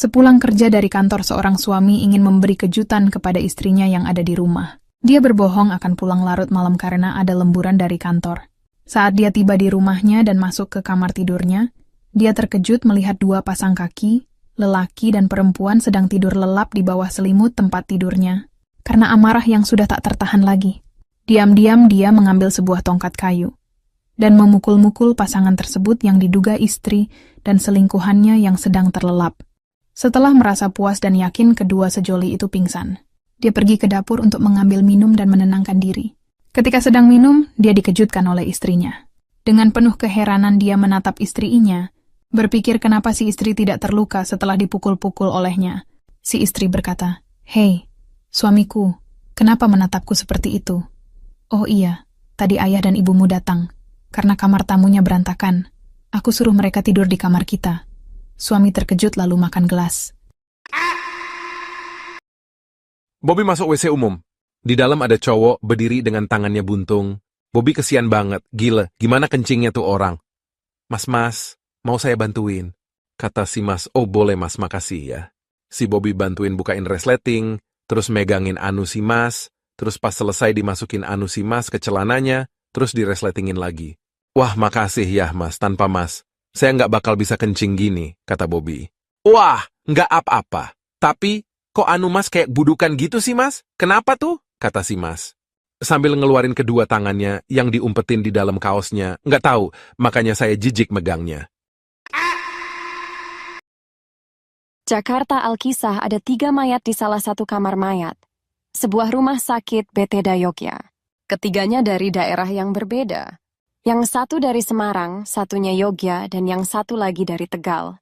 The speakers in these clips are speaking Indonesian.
Sepulang kerja dari kantor, seorang suami ingin memberi kejutan kepada istrinya yang ada di rumah. Dia berbohong akan pulang larut malam karena ada lemburan dari kantor. Saat dia tiba di rumahnya dan masuk ke kamar tidurnya, dia terkejut melihat dua pasang kaki, lelaki dan perempuan sedang tidur lelap di bawah selimut tempat tidurnya. Karena amarah yang sudah tak tertahan lagi, diam-diam dia mengambil sebuah tongkat kayu dan memukul-mukul pasangan tersebut yang diduga istri dan selingkuhannya yang sedang terlelap. Setelah merasa puas dan yakin kedua sejoli itu pingsan, dia pergi ke dapur untuk mengambil minum dan menenangkan diri. Ketika sedang minum, dia dikejutkan oleh istrinya. Dengan penuh keheranan dia menatap istrinya, berpikir kenapa si istri tidak terluka setelah dipukul-pukul olehnya. Si istri berkata, "Hei, suamiku, kenapa menatapku seperti itu?" "Oh iya, tadi ayah dan ibumu datang. Karena kamar tamunya berantakan, aku suruh mereka tidur di kamar kita." Suami terkejut lalu makan gelas. Bobby masuk WC umum. Di dalam ada cowok berdiri dengan tangannya buntung. Bobby kesian banget, gila, gimana kencingnya tuh orang. Mas, mau saya bantuin? Kata si mas, oh boleh mas, makasih ya. Si Bobby bantuin bukain resleting, terus megangin anu si mas, terus pas selesai dimasukin anu si mas ke celananya, terus diresletingin lagi. Wah makasih ya mas, tanpa mas saya nggak bakal bisa kencing gini, kata Bobby. Wah, nggak apa-apa. Tapi, kok anu mas kayak budukan gitu sih mas? Kenapa tuh? Kata si mas. Sambil ngeluarin kedua tangannya yang diumpetin di dalam kaosnya. Nggak tahu, makanya saya jijik megangnya. Jakarta Alkisah ada 3 mayat di salah satu kamar mayat. Sebuah rumah sakit Beteda Yogya. Ketiganya dari daerah yang berbeda. Yang satu dari Semarang, satunya Yogya, dan yang satu lagi dari Tegal.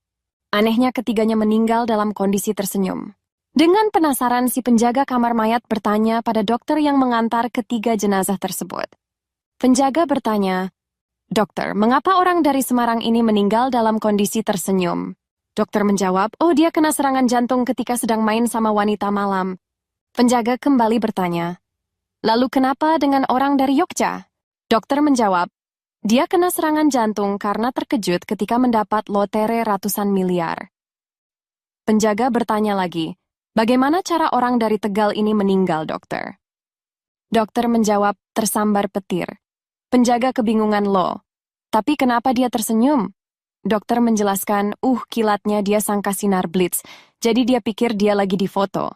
Anehnya ketiganya meninggal dalam kondisi tersenyum. Dengan penasaran, si penjaga kamar mayat bertanya pada dokter yang mengantar ketiga jenazah tersebut. Penjaga bertanya, "Dokter, mengapa orang dari Semarang ini meninggal dalam kondisi tersenyum?" Dokter menjawab, "Oh, dia kena serangan jantung ketika sedang main sama wanita malam." Penjaga kembali bertanya, "Lalu kenapa dengan orang dari Yogyakarta?" Dokter menjawab, "Dia kena serangan jantung karena terkejut ketika mendapat lotere ratusan miliar." Penjaga bertanya lagi, "Bagaimana cara orang dari Tegal ini meninggal, dokter?" Dokter menjawab, "Tersambar petir." Penjaga kebingungan, "Loh, tapi kenapa dia tersenyum?" Dokter menjelaskan, kilatnya dia sangka sinar blitz, jadi dia pikir dia lagi difoto."